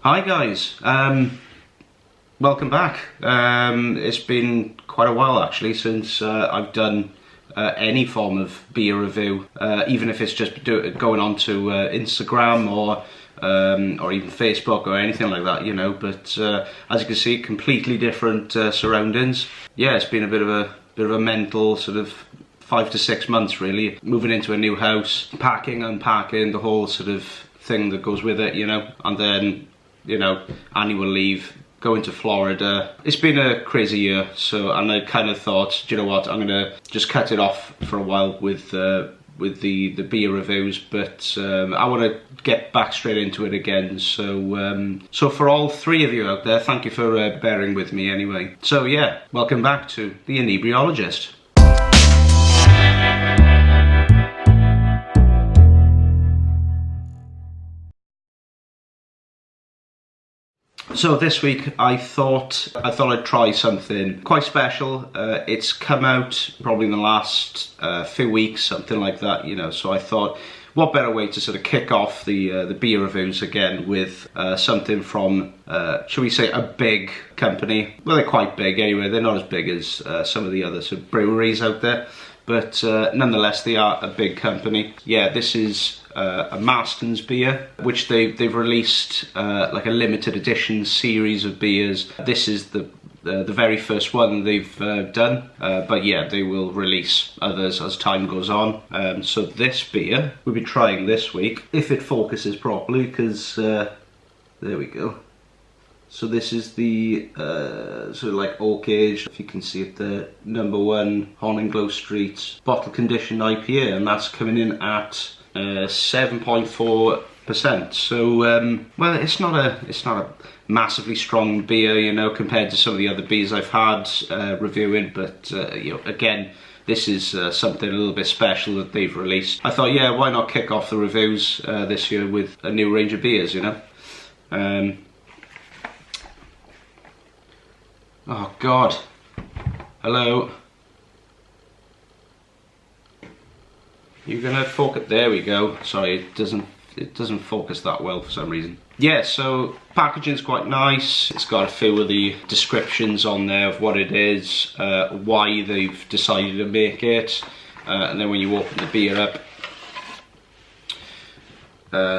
Hi guys, welcome back. It's been quite a while actually since I've done any form of beer review, even if it's just going on to Instagram or even Facebook or anything like that, you know. But as you can see, completely different surroundings. Yeah, it's been a bit of a mental sort of 5 to 6 months really, moving into a new house, packing, unpacking, the whole sort of thing that goes with it, you know, and then, you know, annual leave, going to Florida. It's been a crazy year, and I kind of thought, do you know what, I'm gonna just cut it off for a while with the beer reviews, but I want to get back straight into it again. So for all three of you out there, thank you for bearing with me anyway. So yeah, welcome back to the Inebriologist. So this week I thought I'd try something quite special. It's come out probably in the last few weeks, something like that, you know. So I thought, what better way to sort of kick off the beer reviews again with something from, shall we say, a big company. Well, they're quite big anyway. They're not as big as some of the other sort of breweries out there, but nonetheless they are a big company. Yeah, this is a Marston's beer, which they've released like a limited edition series of beers. This is the very first one they've done, but yeah, they will release others as time goes on. So this beer we'll be trying this week, if it focuses properly, because there we go. So this is the sort of like oak age, if you can see it there, No.1 Horninglow Street bottle conditioned IPA, and that's coming in at 7.4%. So well, it's not a massively strong beer, you know, compared to some of the other beers I've had reviewing, but you know, again, this is something a little bit special that they've released. I thought, yeah, why not kick off the reviews this year with a new range of beers, you know. Oh God, hello. You're gonna focus. There we go. Sorry, it doesn't focus that well for some reason. Yeah, so packaging's quite nice. It's got a few of the descriptions on there of what it is, why they've decided to make it, and then when you open the beer up,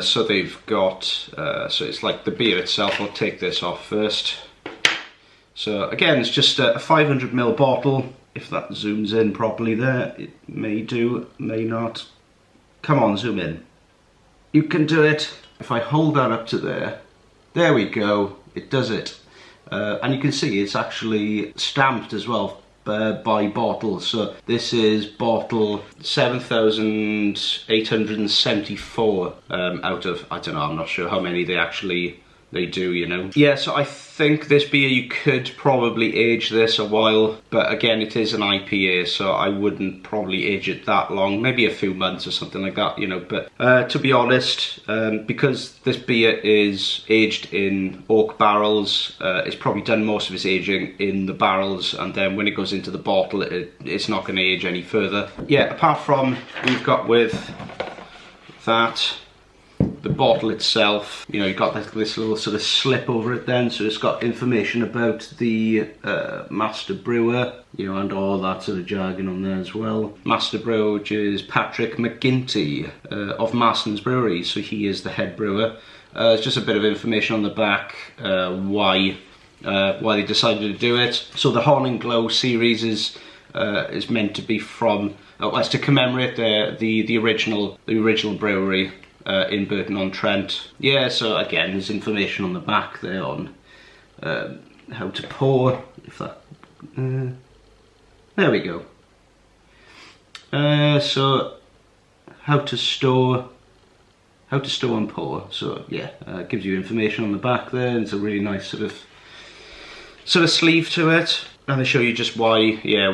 so they've got, so it's like the beer itself. I'll take this off first. So again, it's just a 500ml bottle. If that zooms in properly there, it may do, may not. Come on, zoom in. You can do it. If I hold that up to there we go, it does it. And you can see it's actually stamped as well by bottle. So this is bottle 7,874 out of, I don't know, I'm not sure how many they do, you know. Yeah, so I think this beer, you could probably age this a while, but again, it is an IPA, so I wouldn't probably age it that long, maybe a few months or something like that, you know. But to be honest, because this beer is aged in oak barrels, it's probably done most of its aging in the barrels, and then when it goes into the bottle, it's not going to age any further. Yeah, apart from, we've got with that, the bottle itself, you know, you've got this little sort of slip over it then, so it's got information about the master brewer, you know, and all that sort of jargon on there as well. Master brewer, which is Patrick McGinty of Marston's Brewery, so he is the head brewer. It's just a bit of information on the back, why they decided to do it. So the Horninglow series is meant to be from, it's to commemorate the original brewery in Burton-on-Trent. Yeah, so again, there's information on the back there on how to pour, if that, there we go. So how to store and pour. So yeah, it gives you information on the back there. It's a really nice sort of sleeve to it, and they show you just why they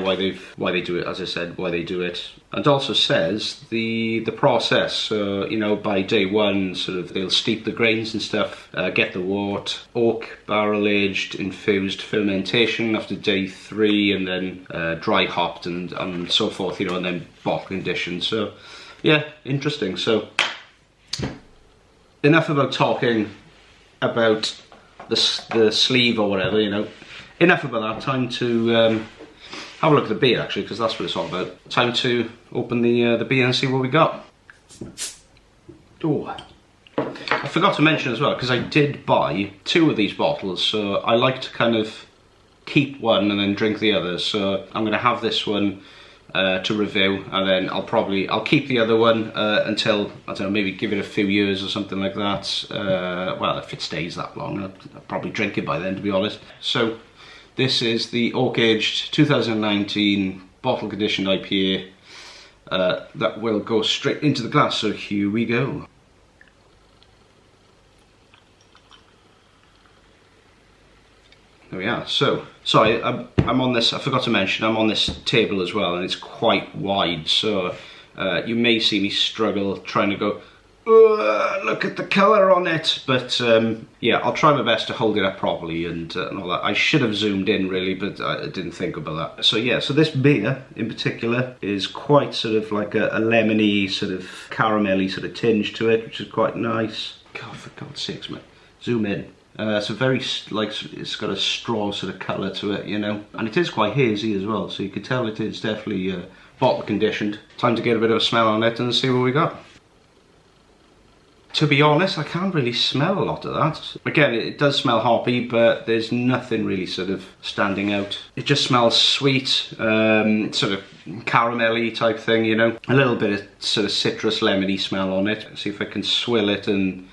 do it, as I said, why they do it, and also says the process. So, you know, by day one, sort of, they'll steep the grains and stuff, get the wort, oak barrel aged, infused fermentation after day 3, and then dry hopped and so forth, you know, and then bottle conditioned. So yeah, interesting. So enough about talking. about the sleeve or whatever, you know. Enough about that. Time to have a look at the beer, actually, because that's what it's all about. Time to open the beer and see what we got. Oh, I forgot to mention as well, because I did buy 2 of these bottles, so I like to kind of keep one and then drink the other. So I'm going to have this one to review, and then I'll keep the other one until, I don't know, maybe give it a few years or something like that. Well, if it stays that long, I'll probably drink it by then, to be honest. So this is the Oak Aged 2019 bottle conditioned IPA that will go straight into the glass. So here we go. There we are. So, sorry, I'm on this, I forgot to mention, I'm on this table as well, and it's quite wide, so you may see me struggle trying to go, look at the colour on it, but yeah, I'll try my best to hold it up properly and all that. I should have zoomed in really, but I didn't think about that. So yeah, so this beer in particular is quite sort of like a lemony, sort of caramelly sort of tinge to it, which is quite nice. God, for God's sakes, mate, zoom in. It's a very, like, it's got a straw sort of colour to it, you know, and it is quite hazy as well, so you can tell it is definitely bottle conditioned. Time to get a bit of a smell on it and see what we got. To be honest, I can't really smell a lot of that. Again, it does smell hoppy, but there's nothing really sort of standing out. It just smells sweet, sort of caramelly type thing, you know. A little bit of sort of citrus lemony smell on it. See if I can swill it and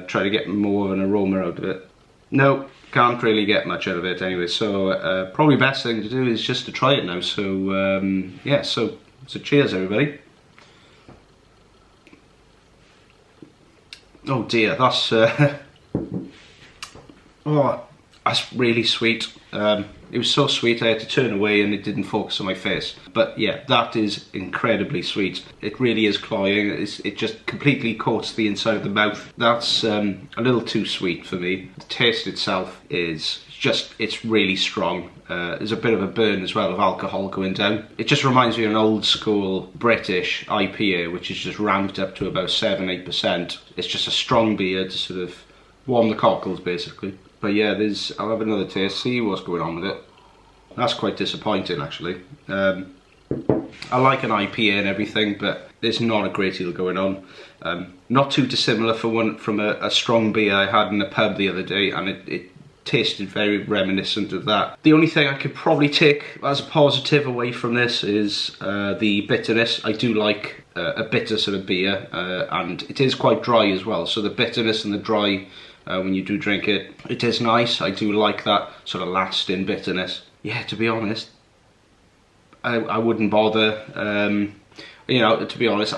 try to get more of an aroma out of it. No, can't really get much out of it anyway, so probably best thing to do is just to try it now. So yeah, so cheers everybody. Oh dear, that's oh, that's really sweet. It was so sweet I had to turn away and it didn't focus on my face. But yeah, that is incredibly sweet. It really is cloying. It just completely coats the inside of the mouth. That's a little too sweet for me. The taste itself is just, it's really strong. There's a bit of a burn as well of alcohol going down. It just reminds me of an old school British IPA, which is just ramped up to about 7-8%. It's just a strong beer to sort of warm the cockles basically. But yeah, I'll have another taste, see what's going on with it. That's quite disappointing actually. I like an IPA and everything, but there's not a great deal going on. Not too dissimilar from a strong beer I had in a pub the other day, and it tasted very reminiscent of that. The only thing I could probably take as a positive away from this is the bitterness. I do like a bitter sort of beer, and it is quite dry as well, so the bitterness and the dry, when you do drink it, it is nice. I do like that sort of lasting bitterness. Yeah, to be honest, I wouldn't bother. You know, to be honest,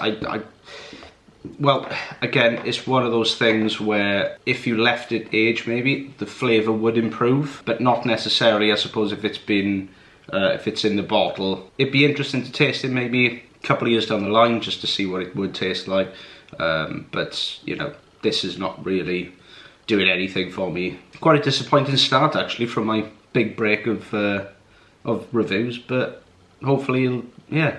well, again, it's one of those things where if you left it age, maybe the flavour would improve, but not necessarily, I suppose, if it's been, if it's in the bottle. It'd be interesting to taste it maybe a couple of years down the line just to see what it would taste like. But, you know, this is not really doing anything for me. Quite a disappointing start, actually, from my big break of reviews, but hopefully, yeah,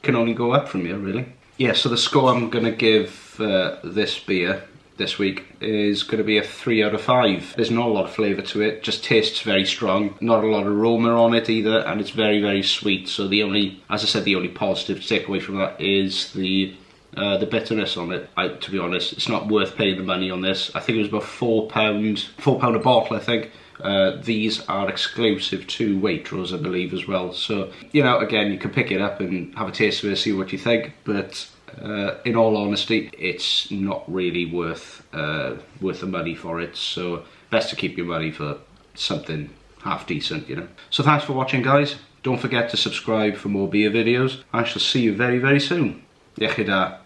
can only go up from here, really. Yeah, so the score I'm going to give this beer this week is going to be a 3 out of 5. There's not a lot of flavour to it, just tastes very strong. Not a lot of aroma on it either, and it's very, very sweet. So the only, as I said, the only positive to take away from that is the bitterness on it. To be honest, it's not worth paying the money on this. I think it was about £4 a bottle, I think. These are exclusive to Waitrose, I believe, as well. So, you know, again, you can pick it up and have a taste of it, see what you think. But in all honesty, it's not really worth the money for it. So, best to keep your money for something half decent, you know. So, thanks for watching, guys. Don't forget to subscribe for more beer videos. I shall see you very, very soon. Iechyd.